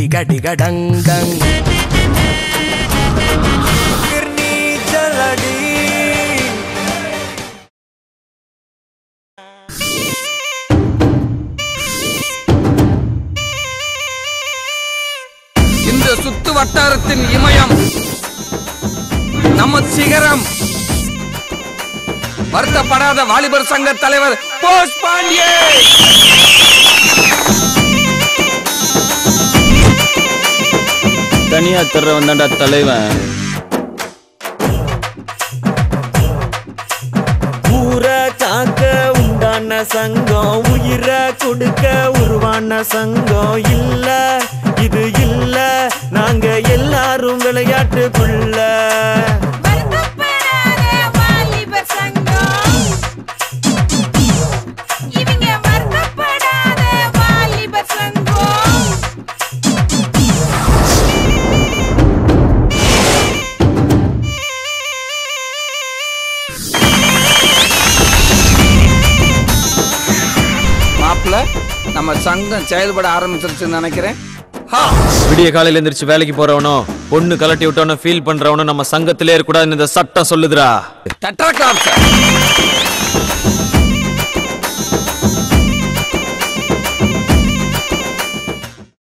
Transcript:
டிக டிக tongue tongue நீச்சலடி. இந்த சுத்து வட்டாரத்தின் இமயம் நம்ம சிகரம். வருத்தப்படாத வாலிபர் சங்க தலைவர் போஸ் பாண்டியே. தனியா தர்ற வந்தாண்டா தலைவன். ஊரை காக்க உண்டான சங்கம், உயிரை கொடுக்க உருவான சங்கம். இல்ல இது இல்ல, நாங்க எல்லாரும் விளையாட்டுக்குள்ள. நம்ம சங்கம் செயல்பட ஆரம்பிச்சிருச்சுன்னு நினைக்கிறேன். விடிய காலையில எந்திரிச்சு வேலைக்கு போறவனோ பொண்ணு கலட்டி விட்டவனோ ஃபீல் பண்றவனோ நம்ம சங்கத்திலே இருக்கக்கூடாதுன்னு இந்த சட்டம் சொல்லுதுரா. தட்டா கிளாப்ஸ்.